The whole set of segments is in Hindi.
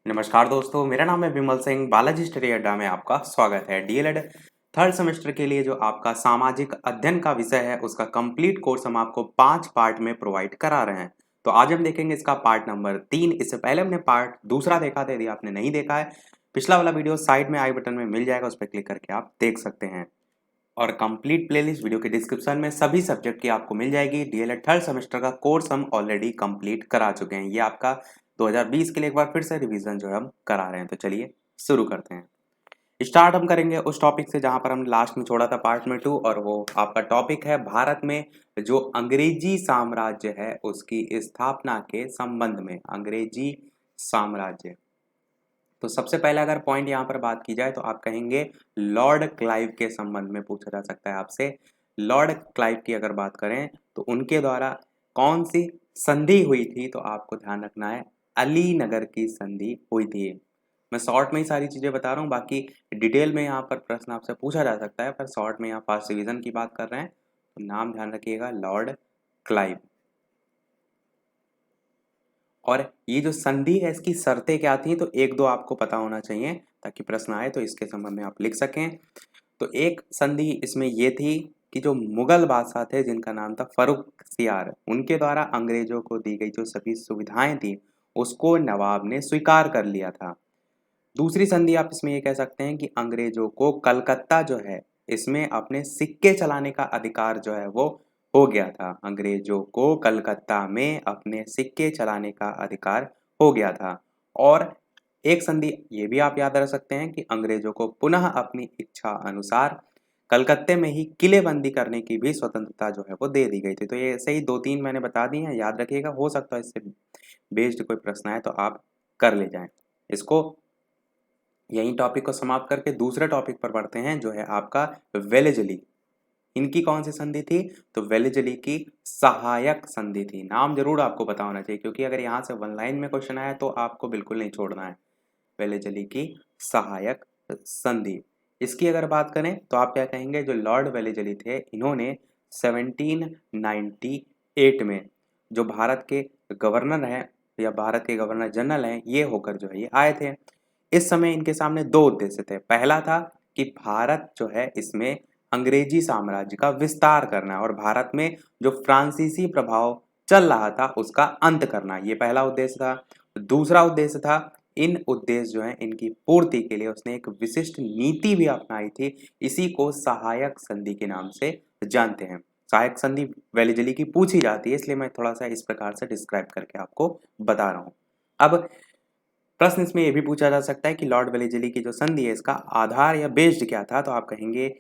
नमस्कार दोस्तों, मेरा नाम है विमल सिंह। बालाजी स्टडी अड्डा में आपका स्वागत है। डीएलएड थर्ड सेमेस्टर के लिए जो आपका सामाजिक अध्ययन का विषय है उसका कंप्लीट कोर्स हम आपको 5 पार्ट में प्रोवाइड करा रहे हैं। तो आज हम देखेंगे इसका पार्ट नंबर 3। इससे पहले हमने पार्ट दूसरा देखा था। यदि आपने नहीं देखा है, पिछला वाला वीडियो साइड में आई बटन में मिल जाएगा, उस पर क्लिक करके आप देख सकते हैं। और कंप्लीट प्लेलिस्ट वीडियो के डिस्क्रिप्शन में सभी सब्जेक्ट की आपको मिल जाएगी। डीएलएड थर्ड सेमेस्टर का कोर्स हम ऑलरेडी कंप्लीट करा चुके हैं। ये आपका 2020 के लिए एक बार फिर से रिवीजन जो है हम करा रहे हैं। तो चलिए शुरू करते हैं। स्टार्ट हम करेंगे उस टॉपिक से जहां पर हम लास्ट में छोड़ा था पार्ट में 2, और वो आपका टॉपिक है भारत में जो अंग्रेजी साम्राज्य है उसकी स्थापना के संबंध में। अंग्रेजी साम्राज्य, तो सबसे पहले अगर पॉइंट यहाँ पर बात की जाए तो आप कहेंगे लॉर्ड क्लाइव के संबंध में पूछा जा सकता है आपसे। लॉर्ड क्लाइव की अगर बात करें तो उनके द्वारा कौन सी संधि हुई थी, तो आपको ध्यान रखना है अली नगर की संधि हुई थी। मैं शॉर्ट में ही सारी चीजें बता रहा हूँ, बाकी डिटेल में यहाँ पर प्रश्न आपसे पूछा जा सकता है, पर शॉर्ट में यहाँ फर्स्ट डिवीजन की बात कर रहे हैं तो नाम ध्यान रखिएगा लॉर्ड क्लाइव। और ये जो संधि है इसकी शर्तें क्या थी, तो एक दो आपको पता होना चाहिए ताकि प्रश्न आए तो इसके संबंध में आप लिख सकें। तो एक संधि इसमें ये थी कि जो मुगल बादशाह थे जिनका नाम था फर्रुखसियार, उनके द्वारा अंग्रेजों को दी गई जो सभी सुविधाएं थी उसको नवाब ने स्वीकार कर लिया था। दूसरी संधि आप इसमें ये कह सकते हैं कि अंग्रेजों को कलकत्ता जो है इसमें अपने सिक्के चलाने का अधिकार जो है वो हो गया था। अंग्रेजों को कलकत्ता में अपने सिक्के चलाने का अधिकार हो गया था। और एक संधि ये भी आप याद रख सकते हैं कि अंग्रेजों को पुनः अपनी इच्छा अनुसार कलकत्ते में ही किलेबंदी करने की भी स्वतंत्रता जो है वो दे दी गई थी। तो ये ऐसे ही दो तीन मैंने बता दी हैं, याद रखिएगा। हो सकता है इससे बेस्ड कोई प्रश्न आए तो आप कर ले जाएं इसको। यही टॉपिक को समाप्त करके दूसरे टॉपिक पर बढ़ते हैं जो है आपका वेलेजली। इनकी कौन सी संधि थी, तो वेलेजली की सहायक संधि थी। नाम जरूर आपको पता होना चाहिए क्योंकि अगर यहाँ से वन लाइन में क्वेश्चन आया तो आपको बिल्कुल नहीं छोड़ना है। वेलेजली की सहायक संधि, इसकी अगर बात करें तो आप क्या कहेंगे, जो लॉर्ड वेलेजली थे इन्होंने 1798 में जो भारत के गवर्नर हैं या भारत के गवर्नर जनरल हैं ये होकर जो है ये आए थे। इस समय इनके सामने दो उद्देश्य थे। पहला था कि भारत जो है इसमें अंग्रेजी साम्राज्य का विस्तार करना और भारत में जो फ्रांसीसी प्रभाव चल रहा था उसका अंत करना, ये पहला उद्देश्य था। दूसरा उद्देश्य था, इन उद्देश्य जो है इनकी पूर्ति के लिए उसने एक विशिष्ट नीति भी अपनाई थी। इसी को सहायक संधि के नाम से जानते हैं। सहायक संधि वेलेजली की पूछी जाती है, इसलिए मैं थोड़ा सा इस प्रकार से डिस्क्राइब करके आपको बता रहा हूँ। अब प्रश्न इसमें यह भी पूछा जा सकता है कि लॉर्ड वेलेजली की जो संधि है इसका आधार या बेस्ड क्या था, तो आप कहेंगे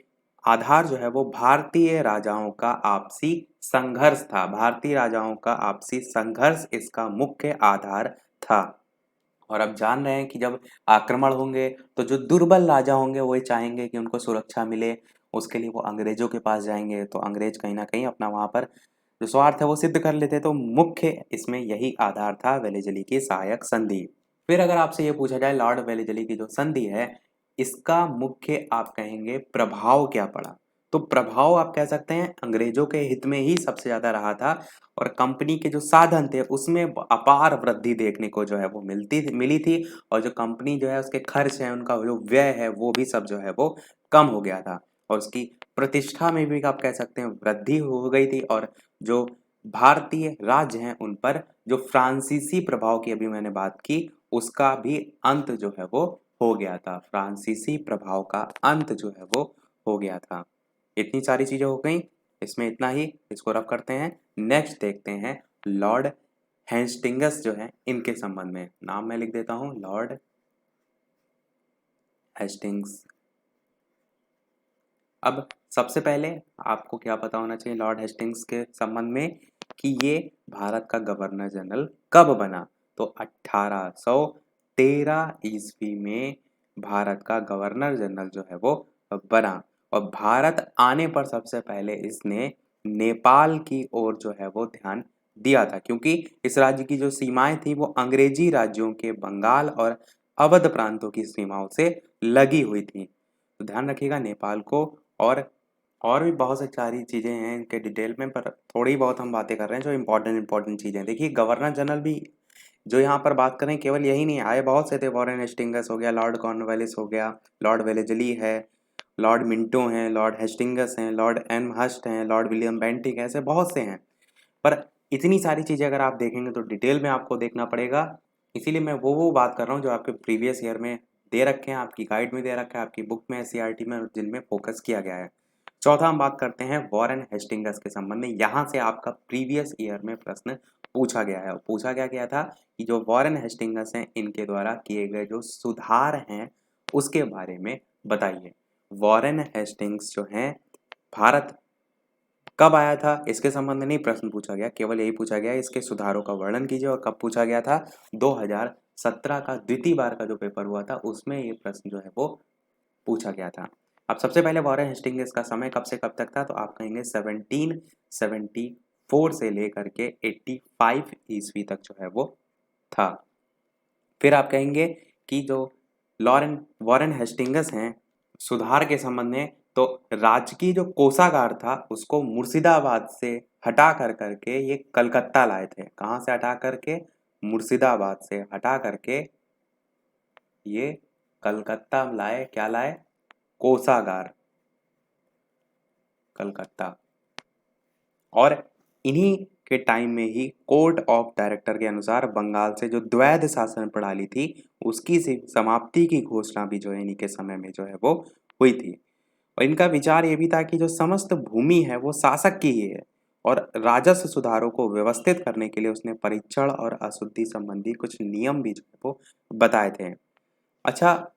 आधार जो है वो भारतीय राजाओं का आपसी संघर्ष था। भारतीय राजाओं का आपसी संघर्ष इसका मुख्य आधार था। और अब जान रहे हैं कि जब आक्रमण होंगे तो जो दुर्बल राजा होंगे वो चाहेंगे कि उनको सुरक्षा मिले, उसके लिए वो अंग्रेजों के पास जाएंगे। तो अंग्रेज कहीं ना कहीं अपना वहां पर जो स्वार्थ है वो सिद्ध कर लेते। तो मुख्य इसमें यही आधार था वेलेजली की सहायक संधि। फिर अगर आपसे ये पूछा जाए लॉर्ड वेलेजली की जो संधि है इसका मुख्य आप कहेंगे प्रभाव क्या पड़ा, तो प्रभाव आप कह सकते हैं अंग्रेजों के हित में ही सबसे ज्यादा रहा था। और कंपनी के जो साधन थे उसमें अपार वृद्धि देखने को जो है वो मिली थी। और जो कंपनी जो है उसके खर्च है, उनका जो व्यय है वो भी सब जो है वो कम हो गया था। और उसकी प्रतिष्ठा में भी आप कह सकते हैं वृद्धि हो गई थी। और जो भारतीय राज्य हैं उन पर जो फ्रांसीसी प्रभाव की अभी मैंने बात की उसका भी अंत जो है वो हो गया था। फ्रांसीसी प्रभाव का अंत जो है वो हो गया था। इतनी सारी चीजें हो गई, इसमें इतना ही, इसको रब करते हैं। नेक्स्ट देखते हैं लॉर्ड हेस्टिंग्स जो है इनके संबंध में। नाम मैं लिख देता हूं लॉर्ड हेस्टिंग्स। अब सबसे पहले आपको क्या पता होना चाहिए लॉर्ड हेस्टिंग्स के संबंध में कि ये भारत का गवर्नर जनरल कब बना, तो 1813 ईस्वी में भारत का गवर्नर जनरल जो है वो बना। और भारत आने पर सबसे पहले इसने नेपाल की ओर जो है वो ध्यान दिया था, क्योंकि इस राज्य की जो सीमाएं थी वो अंग्रेजी राज्यों के बंगाल और अवध प्रांतों की सीमाओं से लगी हुई थी। तो ध्यान रखिएगा नेपाल को। और भी बहुत सारी चीज़ें हैं इनके डिटेल में, पर थोड़ी बहुत हम बातें कर रहे हैं जो इम्पोर्टेंट चीज़ें। देखिए गवर्नर जनरल भी जो यहाँ पर बात करें केवल यही नहीं आए, बहुत से थे। वॉरेन हेस्टिंगस हो गया, लॉर्ड कॉर्नवालिस हो गया, लॉर्ड वेलेजली है, लॉर्ड मिंटो हैं, लॉर्ड हेस्टिंगस हैं, लॉर्ड एम हस्ट हैं, लॉर्ड विलियम बेंटिक, ऐसे बहुत से हैं। पर इतनी सारी चीज़ें अगर आप देखेंगे तो डिटेल में आपको देखना पड़ेगा। इसीलिए मैं वो बात कर रहा हूँ जो आपके प्रीवियस ईयर में दे रखे हैं, आपकी गाइड में दे रखा है, आपकी बुक में, एससीईआरटी में, जिनमें फोकस किया गया है। चौथा हम बात करते हैं वॉरेन हेस्टिंगस के संबंध में। यहाँ से आपका प्रीवियस ईयर में प्रश्न पूछा गया है। पूछा क्या गया था कि जो वॉरेन हेस्टिंगस हैं इनके द्वारा किए गए जो सुधार हैं उसके बारे में बताइए। वॉरेन हेस्टिंग्स जो हैं भारत कब आया था इसके संबंध में नहीं प्रश्न पूछा गया, केवल यही पूछा गया इसके सुधारों का वर्णन कीजिए। और कब पूछा गया था? 2017 का द्वितीय बार का जो पेपर हुआ था उसमें ये प्रश्न जो है वो पूछा गया था। अब सबसे पहले वॉरेन हेस्टिंग्स का समय कब से कब तक था? तो आप कहेंगे 1774 से लेकर के 85 ईस्वी तक जो है वो था। फिर आप कहेंगे कि जो वॉरेन हेस्टिंगस हैं सुधार के संबंध में, तो राजकीय जो कोषागार था उसको मुर्शिदाबाद से हटा कर करके ये कलकत्ता लाए थे। कहाँ से हटा करके? मुर्शिदाबाद से हटा करके ये कलकत्ता लाए। क्या लाए? कोषागार, कलकत्ता। और इन्हीं के टाइम में ही कोर्ट ऑफ डायरेक्टर के अनुसार बंगाल से जो द्वैध शासन प्रणाली थी उसकी समाप्ति की घोषणा भी जो है इन्हीं के समय में जो है वो हुई थी। और इनका विचार ये भी था कि जो समस्त भूमि है वो शासक की ही है। और राजस्व सुधारों को व्यवस्थित करने के लिए उसने परीक्षण और अशुद्धि संबंधी कुछ नियम भी जो है वो बताए थे। अच्छा,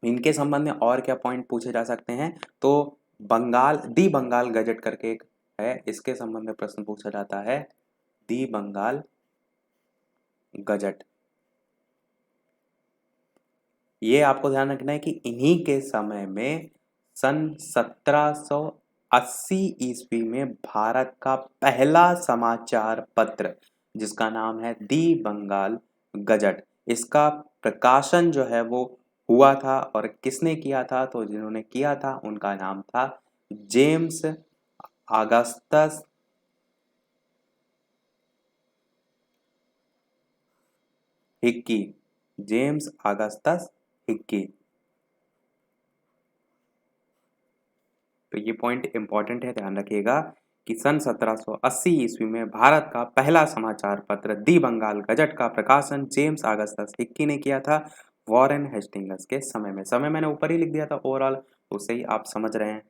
इनके संबंध में और क्या पॉइंट पूछे जा सकते हैं? तो दी बंगाल गजट करके एक है, इसके संबंध में प्रश्न पूछा जाता है। दी बंगाल गजट, ये आपको ध्यान रखना है कि इन्हीं के समय में सन 1780 ईस्वी में भारत का पहला समाचार पत्र जिसका नाम है दी बंगाल गजट, इसका प्रकाशन जो है वो हुआ था। और किसने किया था? तो जिन्होंने किया था उनका नाम था James Augustus Hickey. James Augustus Hickey. तो ये पॉइंट इंपॉर्टेंट है, ध्यान रखिएगा कि सन 1780 ईस्वी में भारत का पहला समाचार पत्र दी बंगाल गजट का प्रकाशन जेम्स ऑगस्टस हिक्की ने किया था वॉरेन हेस्टिंगस के समय में। समय मैंने ऊपर ही लिख दिया था ओवरऑल, उससे ही आप समझ रहे हैं।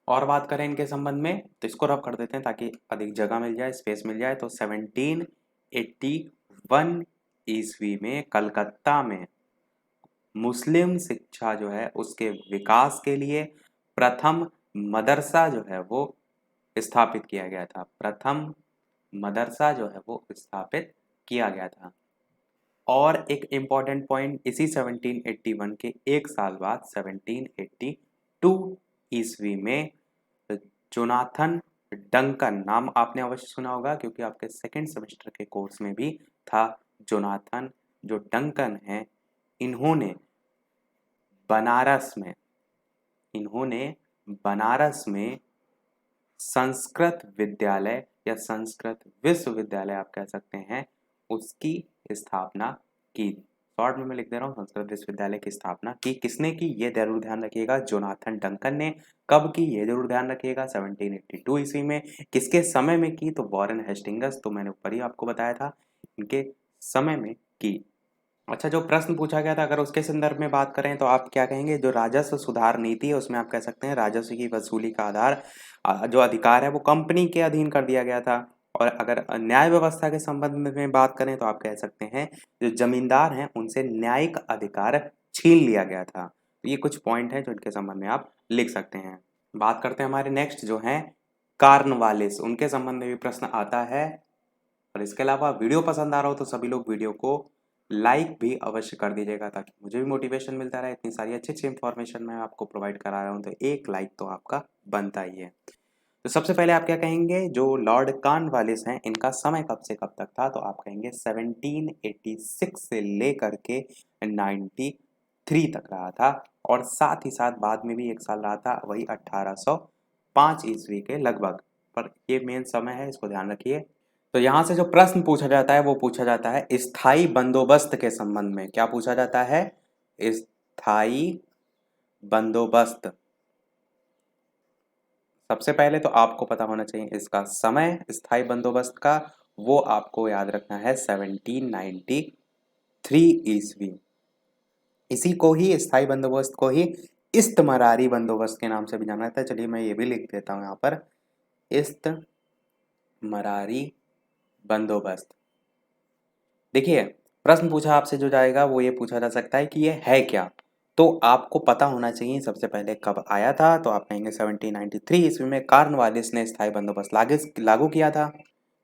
और बात करें इनके संबंध में तो इसको रब कर देते हैं ताकि अधिक जगह मिल जाए, स्पेस मिल जाए। तो 1781 ईस्वी में कलकत्ता में मुस्लिम शिक्षा जो है उसके विकास के लिए प्रथम मदरसा जो है वो स्थापित किया गया था। प्रथम मदरसा जो है वो स्थापित किया गया था। और एक इम्पॉर्टेंट पॉइंट, इसी 1781 के एक साल बाद 1782 ईस्वी में जोनाथन डंकन, नाम आपने अवश्य सुना होगा क्योंकि आपके सेकेंड सेमेस्टर के कोर्स में भी था। जोनाथन जो डंकन हैं इन्होंने बनारस में इन्होंने बनारस में संस्कृत विद्यालय या संस्कृत विश्वविद्यालय आप कह सकते हैं उसकी स्थापना की। शॉर्ट में मैं लिख दे रहा हूँ, संस्कृत विश्वविद्यालय की स्थापना की। किसने की? ये जरूर ध्यान रखिएगा, जोनाथन डंकन ने। कब की? ये जरूर ध्यान रखिएगा, 1782 ईस्वी में। किसके समय में की? तो वॉरेन हेस्टिंगस, तो मैंने ऊपर ही आपको बताया था, इनके समय में की। अच्छा, जो प्रश्न पूछा गया था अगर उसके संदर्भ में बात करें तो आप क्या कहेंगे? जो राजस्व सुधार नीति है उसमें आप कह सकते हैं राजस्व की वसूली का आधार जो अधिकार है वो कंपनी के अधीन कर दिया गया था। और अगर न्याय व्यवस्था के संबंध में बात करें तो आप कह सकते हैं जो जमींदार हैं उनसे न्यायिक अधिकार छीन लिया गया था। तो ये कुछ पॉइंट है जो इनके संबंध में आप लिख सकते हैं। बात करते हैं हमारे नेक्स्ट जो है कार्नवालिस, उनके संबंध में भी प्रश्न आता है। और इसके अलावा वीडियो पसंद आ रहा हो तो सभी लोग वीडियो को लाइक भी अवश्य कर दीजिएगा ताकि मुझे भी मोटिवेशन मिलता रहे। इतनी सारी अच्छी अच्छी इंफॉर्मेशन मैं आपको प्रोवाइड करा रहा हूँ तो एक लाइक तो आपका बनता ही है। तो सबसे पहले आप क्या कहेंगे? जो लॉर्ड कॉर्नवालिस हैं इनका समय कब से कब तक था? तो आप कहेंगे 1786 से लेकर के 93 तक रहा था। और साथ ही साथ बाद में भी एक साल रहा था, वही 1805 ईस्वी के लगभग। पर ये मेन समय है, इसको ध्यान रखिए। तो यहाँ से जो प्रश्न पूछा जाता है वो पूछा जाता है स्थायी बंदोबस्त के संबंध में। क्या पूछा जाता है? स्थायी बंदोबस्त। सबसे पहले तो आपको पता होना चाहिए इसका समय स्थायी बंदोबस्त का, वो आपको याद रखना है 1793 ईस्वी। इसी को ही, स्थायी बंदोबस्त को ही इस्तमरारी बंदोबस्त के नाम से भी जाना जाता है। चलिए मैं ये भी लिख देता हूँ यहाँ पर, इस्तमरारी बंदोबस्त। देखिए प्रश्न पूछा आपसे जो जाएगा वो ये पूछा जा सकता है कि ये है क्या। तो आपको पता होना चाहिए सबसे पहले कब आया था। तो आप कहेंगे 1793 ईस्वी में कॉर्नवालिस ने स्थायी बंदोबस्त लागू किया था।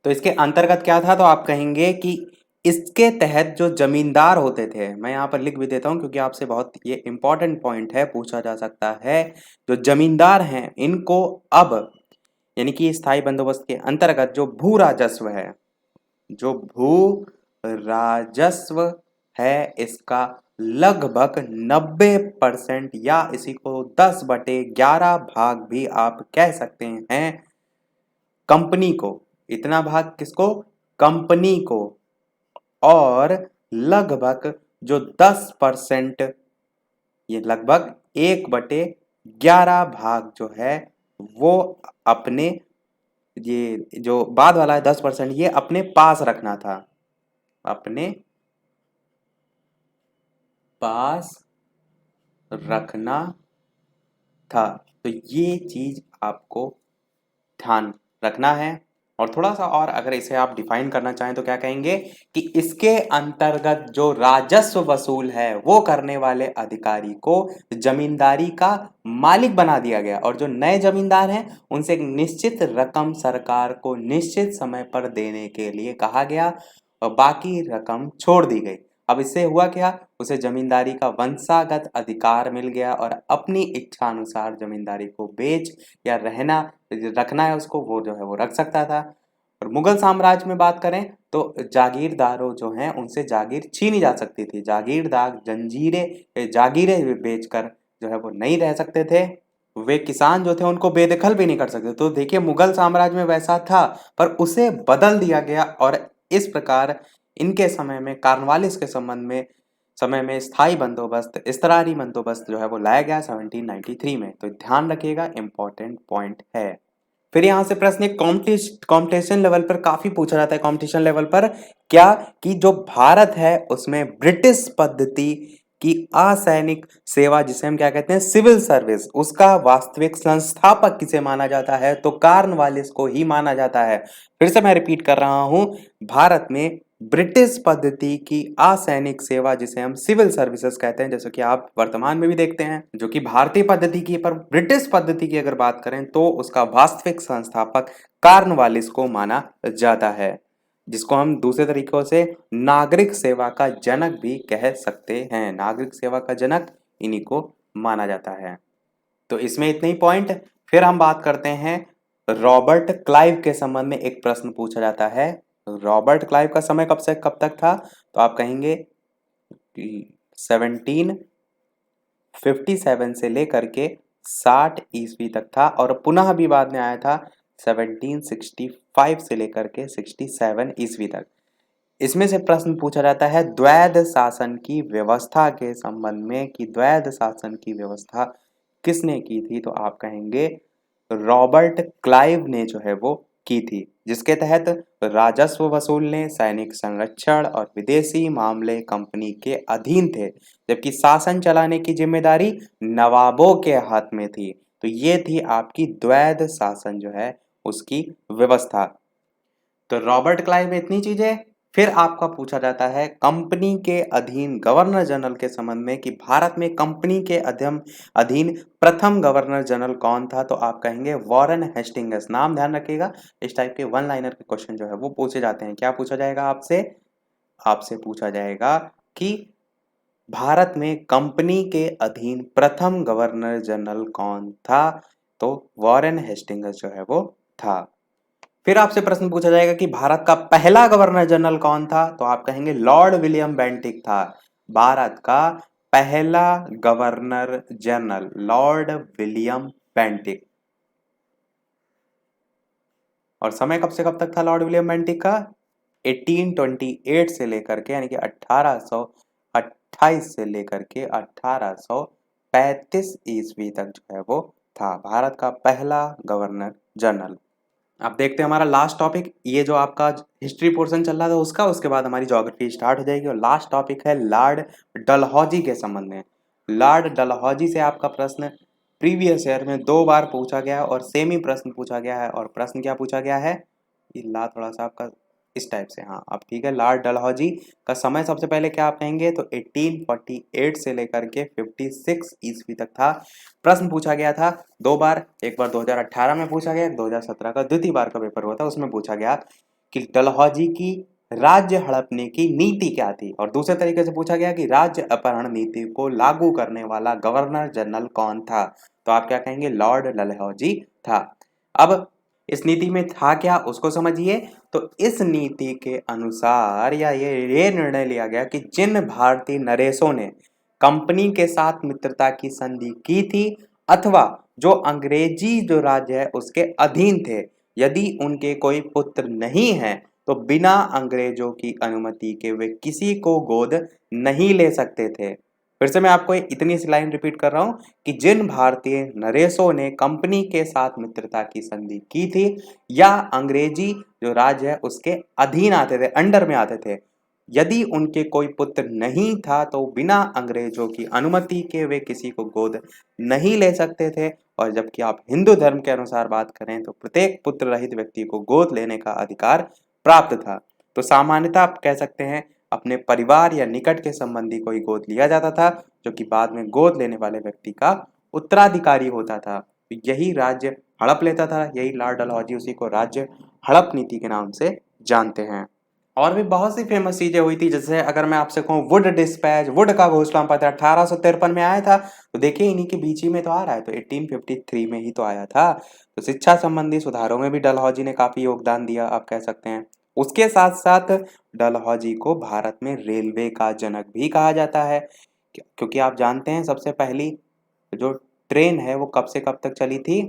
तो इसके अंतर्गत क्या था? तो आप कहेंगे कि इसके तहत जो जमींदार होते थे, मैं यहाँ पर लिख भी देता हूँ क्योंकि आपसे बहुत ये इंपॉर्टेंट पॉइंट है, पूछा जा सकता है। जो जमींदार हैं इनको अब, यानी कि स्थायी बंदोबस्त के अंतर्गत जो भू राजस्व है, जो भू राजस्व है, इसका लगभग 90% या इसी को 10/11 भाग भी आप कह सकते हैं कंपनी को। इतना भाग किसको? कंपनी को। और लगभग जो 10%, ये लगभग 1/11 भाग जो है वो अपने, ये जो बाद वाला है 10%, ये अपने पास रखना था, अपने पास रखना था। तो ये चीज आपको ध्यान रखना है। और थोड़ा सा और अगर इसे आप डिफाइन करना चाहें तो क्या कहेंगे कि इसके अंतर्गत जो राजस्व वसूल है वो करने वाले अधिकारी को जमींदारी का मालिक बना दिया गया, और जो नए जमींदार हैं उनसे एक निश्चित रकम सरकार को निश्चित समय पर देने के लिए कहा गया और बाकी रकम छोड़ दी गई। अब इससे हुआ क्या? उसे जमींदारी का वंशागत अधिकार मिल गया और अपनी इच्छा अनुसार जमींदारी को बेच या रखना है उसको, वो जो है वो रख सकता था। और मुगल साम्राज्य में बात करें तो जागीरदारों जो हैं उनसे जागीर छीनी जा सकती थी। जागीरदार जागीरें बेचकर जो है वो नहीं रह सकते थे। वे किसान जो थे उनको बेदखल भी नहीं कर सकते। तो देखिए मुगल साम्राज्य में वैसा था, पर उसे बदल दिया गया और इस प्रकार इनके समय में, कॉर्नवालिस के संबंध में समय में स्थायी बंदोबस्त, इस्तरारी बंदोबस्त जो है वो लाया गया 1793 में। तो ध्यान रखिएगा, इंपॉर्टेंट पॉइंट है। फिर यहाँ से प्रश्न एक कॉम्पिटिशन लेवल पर काफी पूछा जाता है। कॉम्पिटिशन लेवल पर क्या कि जो भारत है उसमें ब्रिटिश पद्धति की असैनिक सेवा, जिसे हम क्या कहते हैं, सिविल सर्विस, उसका वास्तविक संस्थापक किसे माना जाता है? तो कॉर्नवालिस को ही माना जाता है। फिर से मैं रिपीट कर रहा हूं, भारत में ब्रिटिश पद्धति की असैनिक सेवा, जिसे हम सिविल सर्विसेज कहते हैं, जैसे कि आप वर्तमान में भी देखते हैं, जो कि भारतीय पद्धति की, पर ब्रिटिश पद्धति की अगर बात करें तो उसका वास्तविक संस्थापक कॉर्नवालिस को माना जाता है, जिसको हम दूसरे तरीकों से नागरिक सेवा का जनक भी कह सकते हैं। नागरिक सेवा का जनक इन्हीं को माना जाता है। तो इसमें इतने ही पॉइंट। फिर हम बात करते हैं रॉबर्ट क्लाइव के संबंध में। एक प्रश्न पूछा जाता है, रॉबर्ट क्लाइव का समय कब से कब तक था? तो आप कहेंगे कि 1757 से लेकर के 60 ईस्वी तक था, और पुनः भी बाद में आया था 1765 से लेकर के 67 ईस्वी तक। इसमें से प्रश्न पूछा जाता है द्वैध शासन की व्यवस्था के संबंध में कि द्वैध शासन की व्यवस्था किसने की थी? तो आप कहेंगे रॉबर्ट क्लाइव ने जो है वो की थी, जिसके तहत राजस्व वसूलने, सैनिक संरक्षण और विदेशी मामले कंपनी के अधीन थे, जबकि शासन चलाने की जिम्मेदारी नवाबों के हाथ में थी। तो ये थी आपकी द्वैध शासन जो है उसकी व्यवस्था। तो रॉबर्ट क्लाइव में इतनी चीजें। फिर आपका पूछा जाता है कंपनी के अधीन गवर्नर जनरल के संबंध में कि भारत में कंपनी के अधीन प्रथम गवर्नर जनरल कौन था? तो आप कहेंगे वॉरेन हेस्टिंग्स। नाम ध्यान रखिएगा, इस टाइप के वन लाइनर के क्वेश्चन जो है वो पूछे जाते हैं। क्या पूछा जाएगा आपसे? आपसे पूछा जाएगा कि भारत में कंपनी के अधीन प्रथम गवर्नर जनरल कौन था? तो वॉरेन हेस्टिंग्स जो है वो था। फिर आपसे प्रश्न पूछा जाएगा कि भारत का पहला गवर्नर जनरल कौन था? तो आप कहेंगे लॉर्ड विलियम बेंटिक था। भारत का पहला governor general Lord William Bentinck. और समय कब से कब तक था लॉर्ड विलियम बेंटिक का? 1828 से लेकर के, यानी कि 1828 से लेकर के 1835 ईस्वी तक जो है वो था भारत का पहला गवर्नर जनरल। अब देखते हैं हमारा लास्ट टॉपिक, ये जो आपका हिस्ट्री पोर्शन चल रहा था उसका, उसके बाद हमारी ज्योग्राफी स्टार्ट हो जाएगी। और लास्ट टॉपिक है लॉर्ड डलहौजी के संबंध में। लॉर्ड डलहौजी से आपका प्रश्न प्रीवियस ईयर में 2 बार पूछा गया और सेम ही प्रश्न पूछा गया है। और प्रश्न क्या पूछा गया है, ये ला थोड़ा सा आपका इस टाइप से, हाँ अब ठीक है। लॉर्ड डलहौजी का समय सबसे पहले क्या आप कहेंगे तो 1848 से लेकर के 56 ईस्वी तक था। प्रश्न पूछा गया था 2 बार, एक बार 2018 में पूछा गया, 2017 का द्वितीय बार का पेपर हुआ था, उसमें पूछा गया कि डलहौजी की राज्य हड़पने की नीति क्या थी। और दूसरे तरीके से पूछा गया कि राज्य अपहरण नीति को लागू करने वाला गवर्नर जनरल कौन था, तो आप क्या कहेंगे, लॉर्ड डलहौजी था। अब इस नीति में था क्या उसको समझिए। तो इस नीति के अनुसार या ये निर्णय लिया गया कि जिन भारतीय नरेशों ने कंपनी के साथ मित्रता की संधि की थी अथवा जो अंग्रेजी जो राज्य है उसके अधीन थे, यदि उनके कोई पुत्र नहीं है तो बिना अंग्रेजों की अनुमति के वे किसी को गोद नहीं ले सकते थे। फिर से मैं आपको इतनी सी लाइन रिपीट कर रहा हूं कि जिन भारतीय नरेशों ने कंपनी के साथ मित्रता की संधि की थी या अंग्रेजी जो राज्य है उसके अधीन आते थे, अंडर में आते थे, यदि उनके कोई पुत्र नहीं था तो बिना अंग्रेजों की अनुमति के वे किसी को गोद नहीं ले सकते थे। और जबकि आप हिंदू धर्म के अनुसार बात करें तो प्रत्येक पुत्र रहित व्यक्ति को गोद लेने का अधिकार प्राप्त था। तो सामान्यतः आप कह सकते हैं अपने परिवार या निकट के संबंधी को ही गोद लिया जाता था, जो कि बाद में गोद लेने वाले व्यक्ति का उत्तराधिकारी होता था। तो यही राज्य हड़प लेता था, यही लॉर्ड डलहौजी उसी को राज्य हड़प नीति के नाम से जानते हैं। और भी बहुत सी फेमस चीजें हुई थी, जैसे अगर मैं आपसे कहूँ वुड डिस्पैच, वुड का घोषणा पत्र 1853 में आया था, तो देखिए इन्हीं के बीच ही में तो आ रहा है, तो 1853 में ही तो आया था। तो शिक्षा संबंधी सुधारों में भी डलहौजी ने काफी योगदान दिया आप कह सकते हैं। उसके साथ साथ डलहौजी को भारत में रेलवे का जनक भी कहा जाता है, क्योंकि आप जानते हैं सबसे पहली जो ट्रेन है वो कब से कब तक चली थी,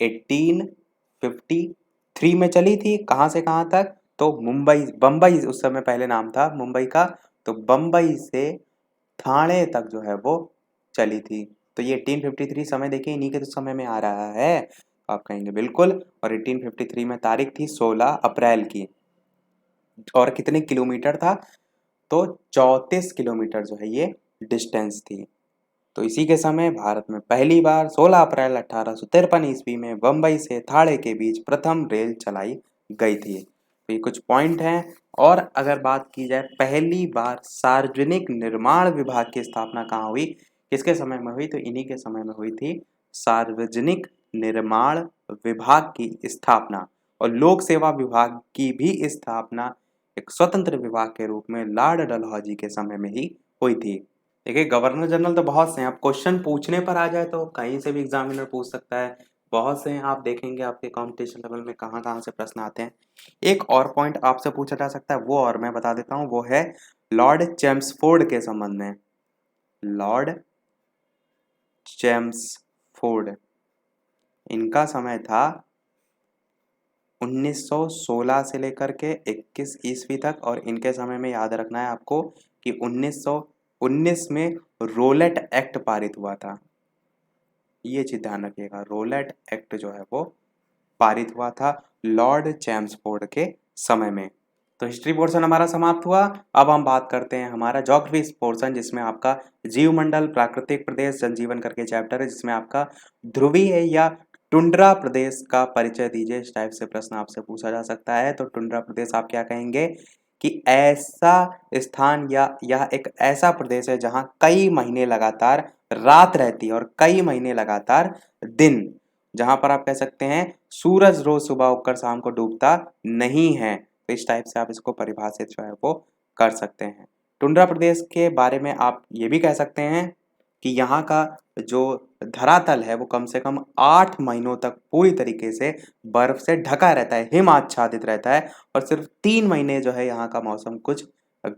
1853 में चली थी। कहाँ से कहाँ तक, तो मुंबई, बम्बई उस समय पहले नाम था मुंबई का, तो बम्बई से ठाणे तक जो है वो चली थी। तो ये 1853 समय देखिए इन्हीं के तो समय में आ रहा है, आप कहेंगे बिल्कुल। और 1853 में तारीख थी 16 अप्रैल की, और कितने किलोमीटर था, तो 34 किलोमीटर जो है ये डिस्टेंस थी। तो इसी के समय भारत में पहली बार 16 अप्रैल 1853 ईस्वी में बम्बई से ठाणे के बीच प्रथम रेल चलाई गई थी। तो ये कुछ पॉइंट हैं। और अगर बात की जाए पहली बार सार्वजनिक निर्माण विभाग की स्थापना कहाँ हुई, किसके समय में हुई, तो इन्हीं के समय में हुई थी सार्वजनिक निर्माण विभाग की स्थापना। और लोक सेवा विभाग की भी स्थापना एक स्वतंत्र विभाग के रूप में लॉर्ड डलहौजी के समय में ही हुई थी। देखिए गवर्नर जनरल तो बहुत से हैं, आप क्वेश्चन पूछने पर आ जाए तो कहीं से भी एग्जामिनर पूछ सकता है, बहुत से हैं, आप देखेंगे आपके कंपटीशन लेवल में कहाँ कहाँ से प्रश्न आते हैं। एक और पॉइंट आपसे पूछा जा सकता है वो और मैं बता देता हूँ, वो है लॉर्ड चेम्सफोर्ड के संबंध में। लॉर्ड चेम्सफोर्ड, इनका समय था 1916 से लेकर के 21 ईस्वी तक। और इनके समय में याद रखना है आपको कि 1919 में रोलेट एक्ट पारित हुआ था, ये चीज ध्यान रखिएगा, रोलेट एक्ट जो है वो पारित हुआ था लॉर्ड चेम्सफोर्ड के समय में। तो हिस्ट्री पोर्शन हमारा समाप्त हुआ। अब हम बात करते हैं हमारा ज्योग्राफी पोर्शन, जिसमें आपका जीवमंडल, प्राकृतिक प्रदेश, जनजीवन करके चैप्टर है, जिसमें आपका ध्रुवीय या टुंड्रा प्रदेश का परिचय दीजिए, इस टाइप से प्रश्न आपसे पूछा जा सकता है। तो टुंड्रा प्रदेश आप क्या कहेंगे कि ऐसा स्थान या यह एक ऐसा प्रदेश है जहां कई महीने लगातार रात रहती है और कई महीने लगातार दिन, जहां पर आप कह सकते हैं सूरज रोज सुबह उगकर शाम को डूबता नहीं है। तो इस टाइप से आप इसको परिभाषित जो है वो कर सकते हैं। टुंड्रा प्रदेश के बारे में आप ये भी कह सकते हैं कि यहाँ का जो धरातल है वो कम से कम 8 महीनों तक पूरी तरीके से बर्फ से ढका रहता है, हिम आच्छादित रहता है, और सिर्फ 3 महीने जो है यहाँ का मौसम कुछ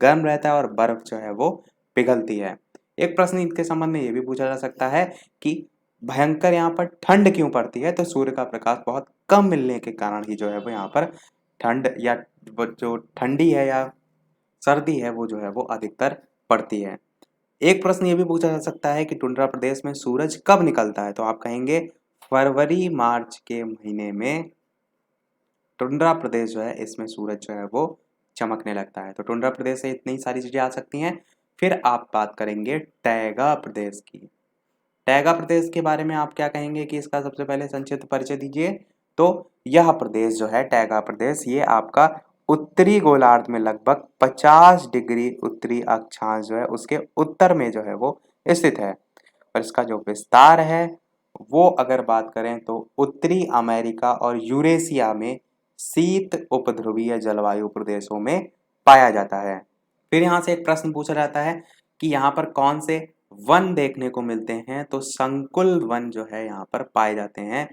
गर्म रहता है और बर्फ जो है वो पिघलती है। एक प्रश्न इनके संबंध में ये भी पूछा जा सकता है कि भयंकर यहाँ पर ठंड क्यों पड़ती है? तो सूर्य का प्रकाश बहुत कम मिलने के कारण ही जो है वो यहाँ पर ठंड या जो ठंडी है या सर्दी है वो जो है वो अधिकतर पड़ती है। एक प्रश्न ये भी पूछा जा सकता है कि टुंड्रा प्रदेश में सूरज कब निकलता है? तो आप कहेंगे फरवरी मार्च के महीने में टुंड्रा प्रदेश जो है इसमें सूरज जो है वो चमकने लगता है। तो टुंड्रा प्रदेश से इतनी सारी चीजें आ सकती हैं। फिर आप बात करेंगे टैगा प्रदेश की। टैगा प्रदेश के बारे में आप क्या कहेंगे कि इसका सबसे पहले संक्षिप्त परिचय दीजिए। तो यह प्रदेश जो है टैगा प्रदेश ये आपका उत्तरी गोलार्ध में लगभग 50 डिग्री उत्तरी अक्षांश जो है उसके उत्तर में जो है वो स्थित है। और इसका जो विस्तार है वो अगर बात करें तो उत्तरी अमेरिका और यूरेशिया में शीत उपध्रुवीय जलवायु प्रदेशों में पाया जाता है। फिर यहाँ से एक प्रश्न पूछा जाता है कि यहाँ पर कौन से वन देखने को मिलते हैं? तो संकुल वन जो है यहाँ पर पाए जाते हैं।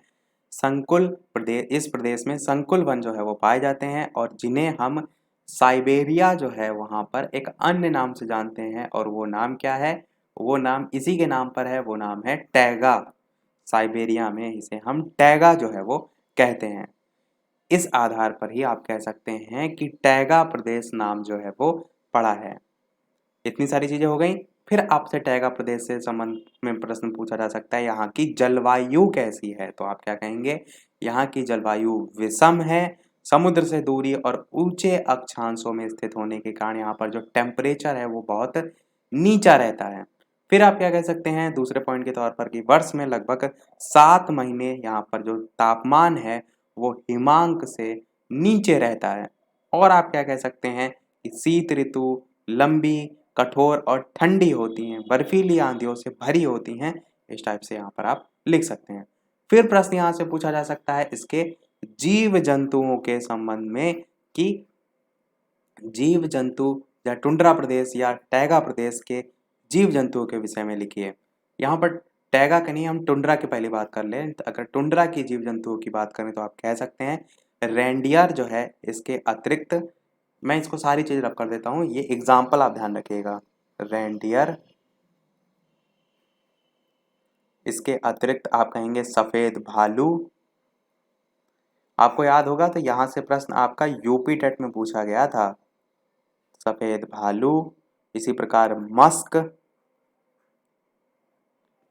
संकुल प्रदेश, इस प्रदेश में संकुल वन जो है वो पाए जाते हैं और जिन्हें हम साइबेरिया जो है वहाँ पर एक अन्य नाम से जानते हैं। और वो नाम क्या है? वो नाम इसी के नाम पर है, वो नाम है टैगा। साइबेरिया में इसे हम टैगा जो है वो कहते हैं। इस आधार पर ही आप कह सकते हैं कि टैगा प्रदेश नाम जो है वो पड़ा है। इतनी सारी चीजें हो गई। फिर आपसे टैगा प्रदेश से संबंध में प्रश्न पूछा जा सकता है यहाँ की जलवायु कैसी है? तो आप क्या कहेंगे? यहाँ की जलवायु विषम है। समुद्र से दूरी और ऊंचे अक्षांशों में स्थित होने के कारण यहाँ पर जो टेम्परेचर है वो बहुत नीचा रहता है। फिर आप क्या कह सकते हैं दूसरे पॉइंट के तौर पर कि वर्ष में लगभग 7 महीने यहाँ पर जो तापमान है वो हिमांक से नीचे रहता है। और आप क्या कह सकते हैं कि शीत ऋतु लंबी, कठोर और ठंडी होती हैं, बर्फीली आंधियों से भरी होती हैं। इस टाइप से यहाँ पर आप लिख सकते हैं। फिर प्रश्न यहाँ से पूछा जा सकता है इसके जीव जंतुओं के संबंध में कि जीव जंतु या टुंड्रा प्रदेश या टैगा प्रदेश के जीव जंतुओं के विषय में लिखिए। यहाँ पर टैगा के नहीं, हम टुंड्रा की पहली बात कर लें। तो अगर टुंड्रा की जीव जंतुओं की बात करें तो आप कह सकते हैं रेंडियर जो है इसके अतिरिक्त, मैं इसको सारी चीज रब कर देता हूँ, ये एग्जाम्पल आप ध्यान रखिएगा। रेंडियर, इसके अतिरिक्त आप कहेंगे सफेद भालू। आपको याद होगा तो यहां से प्रश्न आपका यूपी टेट में पूछा गया था। सफेद भालू, इसी प्रकार मस्क,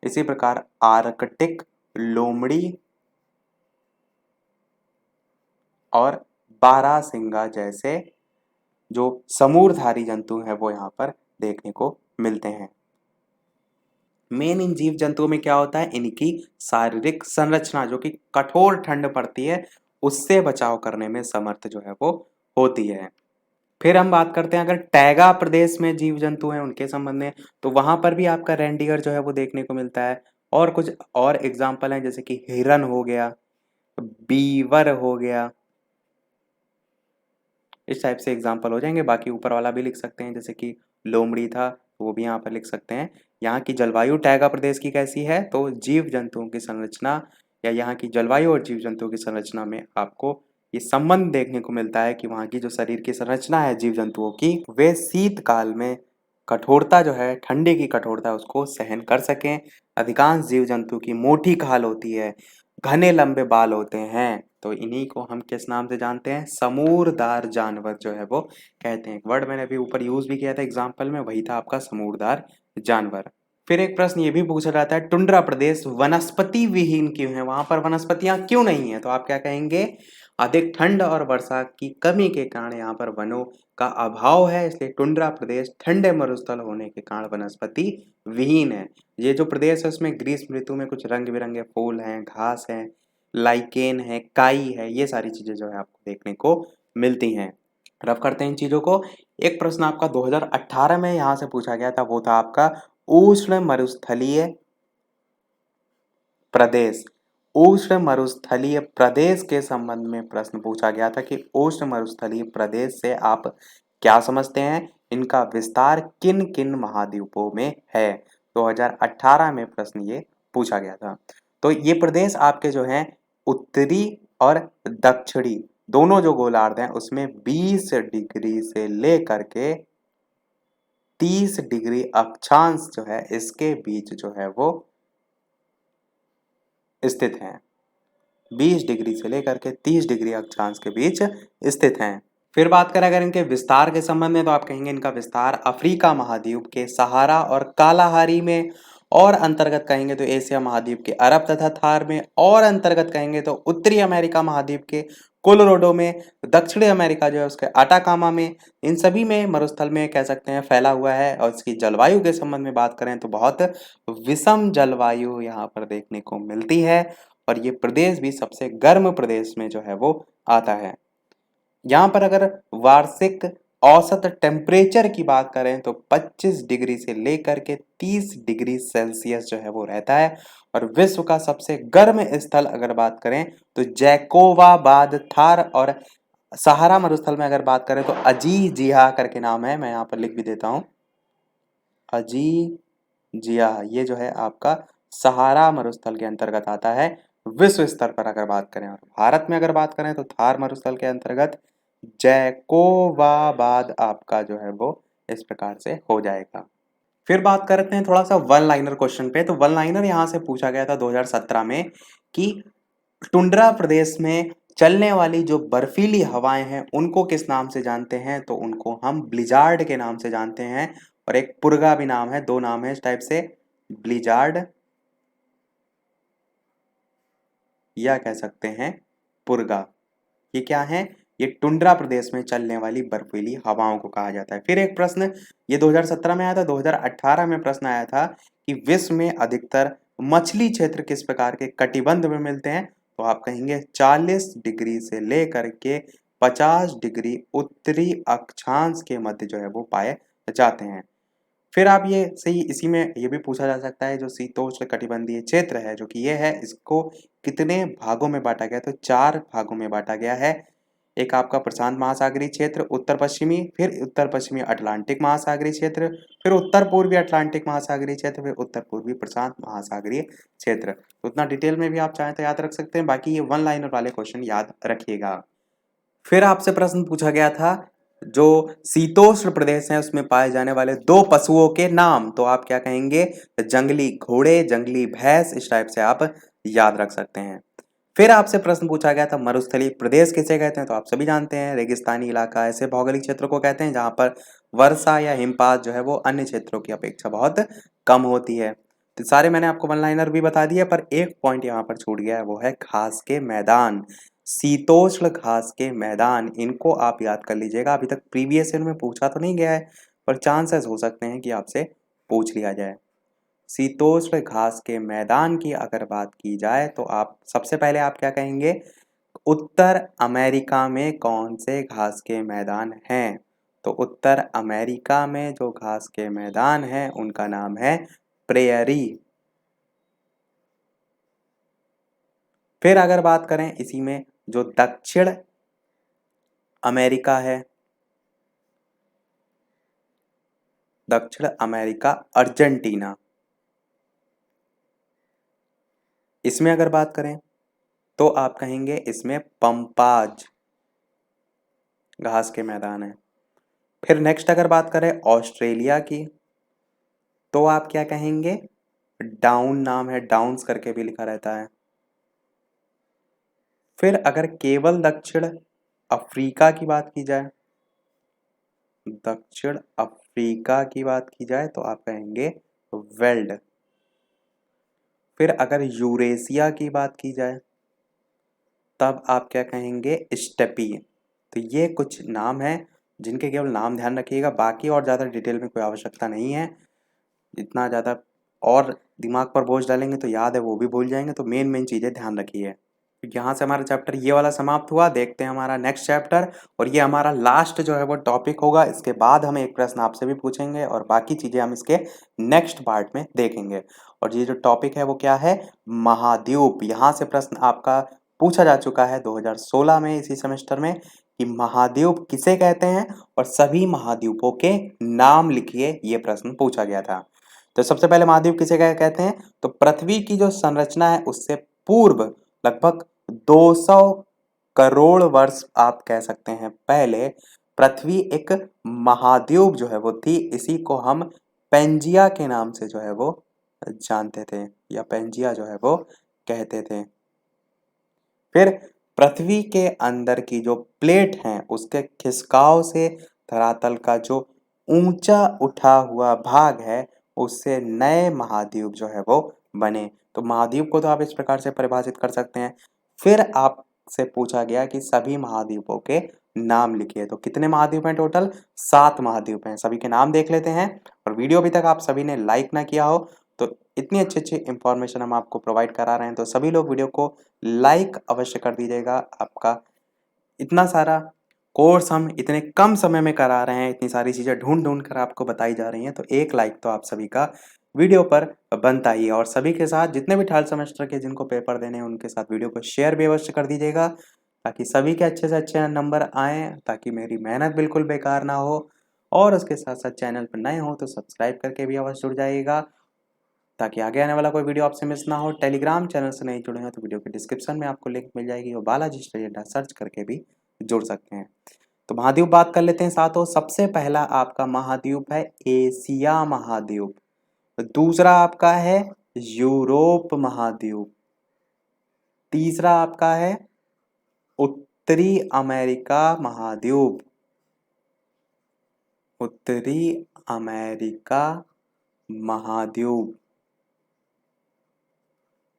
इसी प्रकार आर्कटिक लोमड़ी और बारहसिंगा जैसे जो समूरधारी जंतु हैं वो यहाँ पर देखने को मिलते हैं। मेन इन जीव जंतुओं में क्या होता है? इनकी शारीरिक संरचना जो कि कठोर ठंड पड़ती है उससे बचाव करने में समर्थ जो है वो होती है। फिर हम बात करते हैं अगर टैगा प्रदेश में जीव जंतु हैं उनके संबंध में, तो वहां पर भी आपका रेंडियर जो है वो देखने को मिलता है। और कुछ और एग्जाम्पल हैं जैसे कि हिरन हो गया, बीवर हो गया, इस टाइप से एग्जाम्पल हो जाएंगे। बाकी ऊपर वाला भी लिख सकते हैं जैसे कि लोमड़ी था वो भी यहाँ पर लिख सकते हैं। यहाँ की जलवायु टैगा प्रदेश की कैसी है? तो जीव जंतुओं की संरचना या यहाँ की जलवायु और जीव जंतुओं की संरचना में आपको ये संबंध देखने को मिलता है कि वहाँ की जो शरीर की संरचना है जीव जंतुओं की, वे शीत काल में कठोरता जो है, ठंडी की कठोरता उसको सहन कर सकें। अधिकांश जीव जंतु की मोटी खाल होती है, घने लंबे बाल होते हैं। तो इन्हीं को हम किस नाम से जानते हैं? समूरदार जानवर जो है वो कहते हैं। एक वर्ड मैंने अभी ऊपर यूज भी किया था एग्जाम्पल में, वही था आपका समूरदार जानवर। फिर एक प्रश्न ये भी पूछा जाता है टुंड्रा प्रदेश वनस्पति विहीन क्यों है? वहां पर वनस्पतियां क्यों नहीं है? तो आप क्या कहेंगे? अधिक ठंड और वर्षा की कमी के कारण यहाँ पर वनों का अभाव है, इसलिए टुंड्रा प्रदेश ठंडे मरुस्थल होने के कारण वनस्पति विहीन है। ये जो प्रदेश है उसमें ग्रीष्म ऋतु में कुछ रंग बिरंगे फूल हैं, घास है, लाइकेन है, काई है, ये सारी चीजें जो है आपको देखने को मिलती हैं। रफ करते हैं इन चीजों को। एक प्रश्न आपका 2018 में यहाँ से पूछा गया था, वो था आपका उष्ण मरुस्थलीय प्रदेश। उष्ण मरुस्थलीय प्रदेश के संबंध में प्रश्न पूछा गया था कि उष्ण मरुस्थलीय प्रदेश से आप क्या समझते हैं? इनका विस्तार किन किन महाद्वीपों में है? 2018 में प्रश्न ये पूछा गया था। तो ये प्रदेश आपके जो हैं उत्तरी और दक्षिणी दोनों जो गोलार्ध हैं उसमें 20 डिग्री से लेकर के 30 डिग्री अक्षांश जो है इसके बीच जो है वो स्थित हैं। 20 डिग्री से लेकर के 30 डिग्री अक्षांश के बीच स्थित हैं। फिर बात करें अगर इनके विस्तार के संबंध में, तो आप कहेंगे इनका विस्तार अफ्रीका महाद्वीप के सहारा और कालाहारी में, और अंतर्गत कहेंगे तो एशिया महाद्वीप के अरब तथा थार में, और अंतर्गत कहेंगे तो उत्तरी अमेरिका महाद्वीप के कोलोराडो में, दक्षिणी अमेरिका जो है उसके अटाकामा में, इन सभी में मरुस्थल में कह सकते हैं फैला हुआ है। और इसकी जलवायु के संबंध में बात करें तो बहुत विषम जलवायु यहाँ पर देखने को मिलती है, और ये प्रदेश भी सबसे गर्म प्रदेश में जो है वो आता है। यहाँ पर अगर वार्षिक औसत टेम्परेचर की बात करें तो 25 डिग्री से लेकर के 30 डिग्री सेल्सियस जो है वो रहता है। और विश्व का सबसे गर्म स्थल अगर बात करें तो जैकोबाबाद थार, और सहारा मरुस्थल में अगर बात करें तो अजीजिया करके नाम है, मैं यहाँ पर लिख भी देता हूँ, अजीजिया, ये जो है आपका सहारा मरुस्थल के अंतर्गत आता है विश्व स्तर पर अगर बात करें। और भारत में अगर बात करें तो थार मरुस्थल के अंतर्गत जैकोबाबाद आपका जो है वो इस प्रकार से हो जाएगा। फिर बात करते हैं थोड़ा सा वन लाइनर क्वेश्चन पे। तो वन लाइनर यहाँ से पूछा गया था 2017 में कि टुंड्रा प्रदेश में चलने वाली जो बर्फीली हवाएं हैं उनको किस नाम से जानते हैं, तो उनको हम ब्लिजार्ड के नाम से जानते हैं। और एक पुर्गा भी नाम है, दो नाम है इस टाइप से, ब्लिजार्ड या कह सकते हैं पुर्गा। ये क्या है? ये टुंड्रा प्रदेश में चलने वाली बर्फीली हवाओं को कहा जाता है। फिर एक प्रश्न ये 2017 में आया था, 2018 में प्रश्न आया था कि विश्व में अधिकतर मछली क्षेत्र किस प्रकार के कटिबंध में मिलते हैं, तो आप कहेंगे 40 डिग्री से लेकर के 50 डिग्री उत्तरी अक्षांश के मध्य जो है वो पाए जाते हैं। फिर आप ये सही, इसी में ये भी पूछा जा सकता है जो शीतोष्ण कटिबंधीय क्षेत्र है जो कि ये है, इसको कितने भागों में बांटा गया, तो 4 भागों में बांटा गया है। एक आपका प्रशांत महासागरीय क्षेत्र उत्तर पश्चिमी, फिर उत्तर पश्चिमी अटलांटिक महासागरीय क्षेत्र, फिर उत्तर पूर्वी अटलांटिक महासागरीय क्षेत्र, फिर उत्तर पूर्वी प्रशांत महासागरीय क्षेत्र। तो उतना डिटेल में भी आप चाहें तो याद रख सकते हैं, बाकी ये वन लाइनर वाले क्वेश्चन याद रखिएगा। फिर आपसे प्रश्न पूछा गया था जो शीतोष्ण प्रदेश है उसमें पाए जाने वाले 2 पशुओं के नाम, तो आप क्या कहेंगे? जंगली घोड़े, जंगली भैंस, इस टाइप से आप याद रख सकते हैं। फिर आपसे प्रश्न पूछा गया था मरुस्थलीय प्रदेश किसे कहते हैं, तो आप सभी जानते हैं रेगिस्तानी इलाका ऐसे भौगोलिक क्षेत्र को कहते हैं जहां पर वर्षा या हिमपात जो है वो अन्य क्षेत्रों की अपेक्षा बहुत कम होती है। तो सारे मैंने आपको वन लाइनर भी बता दिए, पर एक पॉइंट यहाँ पर छूट गया है, वो है घास के मैदान, शीतोष्ण घास के मैदान। इनको आप याद कर लीजिएगा, अभी तक प्रीवियस ईयर में पूछा तो नहीं गया है, पर चांसेस हो सकते हैं कि आपसे पूछ लिया जाए। शीतोष्ण घास के मैदान की अगर बात की जाए तो आप सबसे पहले आप क्या कहेंगे? उत्तर अमेरिका में कौन से घास के मैदान हैं? तो उत्तर अमेरिका में जो घास के मैदान हैं उनका नाम है प्रेयरी। फिर अगर बात करें इसी में जो दक्षिण अमेरिका है, दक्षिण अमेरिका अर्जेंटीना, इसमें अगर बात करें तो आप कहेंगे इसमें पंपाज घास के मैदान है। फिर नेक्स्ट अगर बात करें ऑस्ट्रेलिया की, तो आप क्या कहेंगे? डाउन नाम है, डाउन्स करके भी लिखा रहता है। फिर अगर केवल दक्षिण अफ्रीका की बात की जाए, दक्षिण अफ्रीका की बात की जाए तो आप कहेंगे वेल्ड। फिर अगर यूरेशिया की बात की जाए तब आप क्या कहेंगे? स्टेपी। तो ये कुछ नाम हैं जिनके केवल नाम ध्यान रखिएगा, बाकी और ज़्यादा डिटेल में कोई आवश्यकता नहीं है। इतना ज़्यादा और दिमाग पर बोझ डालेंगे तो याद है वो भी भूल जाएंगे, तो मेन मेन चीज़ें ध्यान रखिए। यहाँ से हमारा चैप्टर ये वाला समाप्त हुआ। देखते हैं हमारा नेक्स्ट चैप्टर, और ये हमारा लास्ट जो है वो टॉपिक होगा। इसके बाद हम एक प्रश्न आपसे भी पूछेंगे और बाकी चीज़ें हम इसके नेक्स्ट पार्ट में देखेंगे। और ये जो टॉपिक है वो क्या है? महाद्वीप। यहाँ से प्रश्न आपका पूछा जा चुका है 2016 में इसी सेमेस्टर में कि महाद्वीप किसे कहते हैं, और सभी महाद्वीपों के नाम लिखिए, ये प्रश्न पूछा गया था। तो सबसे पहले महाद्वीप किसे कहते हैं? तो पृथ्वी की जो संरचना है उससे पूर्व लगभग 200 करोड़ वर्ष आप कह सकते हैं पहले पृथ्वी एक महाद्वीप जो है वो थी। इसी को हम पेंजिया के नाम से जो है वो जानते थे, या पेंजिया जो है वो कहते थे। फिर पृथ्वी के अंदर की जो प्लेट हैं उसके खिसकाव से धरातल का जो ऊंचा उठा हुआ भाग है उससे नए महाद्वीप जो है वो बने। तो महाद्वीप को तो आप इस प्रकार से परिभाषित कर सकते हैं। फिर आपसे पूछा गया कि सभी महाद्वीपों के नाम लिखिए। तो कितने महाद्वीप हैं टोटल? 7 महाद्वीप हैं। सभी के नाम देख लेते हैं। और वीडियो अभी तक आप सभी ने लाइक ना किया हो तो इतनी अच्छी अच्छी इंफॉर्मेशन हम आपको प्रोवाइड करा रहे हैं तो सभी लोग वीडियो को लाइक अवश्य कर दीजिएगा। आपका इतना सारा कोर्स हम इतने कम समय में करा रहे हैं, इतनी सारी चीज़ें ढूंढ ढूंढ कर आपको बताई जा रही हैं, तो एक लाइक तो आप सभी का वीडियो पर बनता ही है। और सभी के साथ जितने भी थर्ड सेमेस्टर के जिनको पेपर देने हैं उनके साथ वीडियो को शेयर भी अवश्य कर दीजिएगा ताकि सभी के अच्छे से अच्छे नंबर आएँ, ताकि मेरी मेहनत बिल्कुल बेकार ना हो। और उसके साथ साथ चैनल पर नए हो तो सब्सक्राइब करके भी अवश्य जुड़ जाइएगा ताकि आगे आने वाला कोई वीडियो आपसे मिस ना हो। टेलीग्राम चैनल से नहीं जुड़े हैं तो वीडियो के डिस्क्रिप्शन में आपको लिंक मिल जाएगी और बालाजी स्टडी अड्डा सर्च करके भी जुड़ सकते हैं। तो महाद्वीप बात कर लेते हैं साथों। सबसे पहला आपका महाद्वीप है एशिया महाद्वीप, दूसरा आपका है यूरोप महाद्वीप, तीसरा आपका है उत्तरी अमेरिका महाद्वीप, उत्तरी अमेरिका महाद्वीप।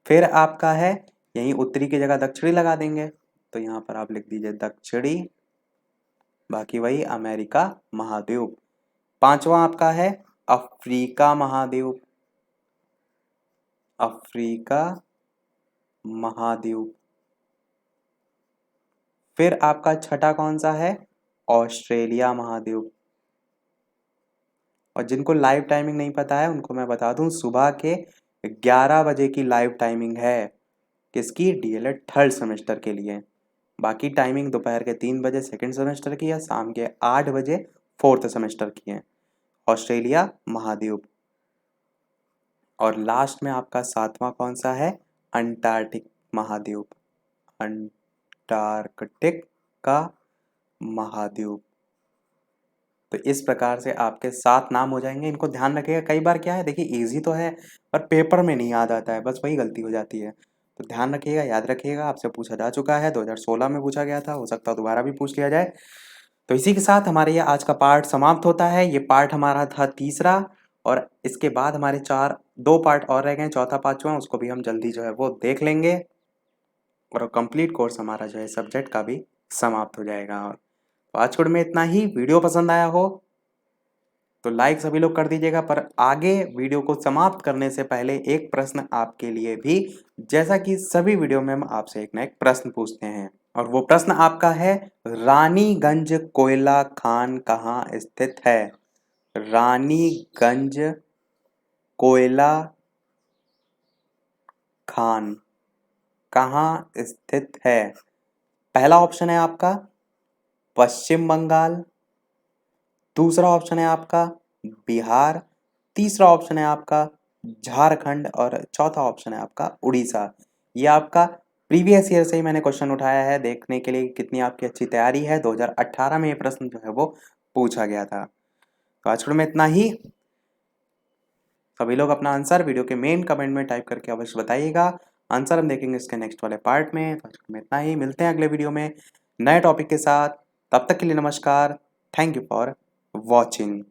फिर आपका है यहीं उत्तरी की जगह दक्षिणी लगा देंगे तो यहाँ पर आप लिख दीजिए दक्षिणी, बाकी वही अमेरिका महाद्वीप। पांचवा आपका है अफ्रीका महाद्वीप, अफ्रीका महाद्वीप। फिर आपका छठा कौन सा है? ऑस्ट्रेलिया महाद्वीप। और जिनको लाइव टाइमिंग नहीं पता है उनको मैं बता दूं, सुबह के 11 बजे की लाइव टाइमिंग है। किसकी? डीएलएड थर्ड सेमेस्टर के लिए। बाकी टाइमिंग दोपहर के 3 बजे सेकंड सेमेस्टर की है, शाम के 8 बजे फोर्थ सेमेस्टर की है। ऑस्ट्रेलिया महाद्वीप। और लास्ट में आपका सातवां कौन सा है? अंटार्कटिक महाद्वीप, अंटार्कटिक का महाद्वीप। तो इस प्रकार से आपके 7 नाम हो जाएंगे। इनको ध्यान रखिएगा। कई बार क्या है, देखिए इजी तो है पर पेपर में नहीं याद आता है, बस वही गलती हो जाती है। तो ध्यान रखिएगा, याद रखिएगा। आपसे पूछा जा चुका है, 2016 में पूछा गया था, हो सकता है दोबारा भी पूछ लिया जाए। तो इसी के साथ हमारे ये आज का पार्ट समाप्त होता है। ये पार्ट हमारा था तीसरा और इसके बाद हमारे 2 पार्ट और रह गए, चौथा पांचवा उसको भी हम जल्दी जो है वो देख लेंगे और कंप्लीट कोर्स हमारा जो है सब्जेक्ट का भी समाप्त हो जाएगा। और तो आज के में इतना ही। वीडियो पसंद आया हो तो लाइक सभी लोग कर दीजिएगा। पर आगे वीडियो को समाप्त करने से पहले एक प्रश्न आपके लिए भी, जैसा कि सभी वीडियो में हम आपसे एक ना एक प्रश्न पूछते हैं और वो प्रश्न आपका है, रानीगंज कोयला खान कहाँ स्थित है? रानीगंज कोयला खान कहाँ स्थित है? पहला ऑप्शन है आपका पश्चिम बंगाल, दूसरा ऑप्शन है आपका बिहार, तीसरा ऑप्शन है आपका झारखंड और चौथा ऑप्शन है आपका उड़ीसा। ये आपका प्रीवियस ईयर से ही मैंने क्वेश्चन उठाया है देखने के लिए कितनी आपकी अच्छी तैयारी है। 2018 में ये प्रश्न जो है वो पूछा गया था। तो आज में इतना ही। सभी लोग अपना आंसर वीडियो के मेन कमेंट में टाइप करके अवश्य बताइएगा। आंसर हम देखेंगे इसके नेक्स्ट वाले पार्ट में। तो आज में इतना ही। मिलते हैं अगले वीडियो में नए टॉपिक के साथ। तब तक के लिए नमस्कार। Thank you for watching.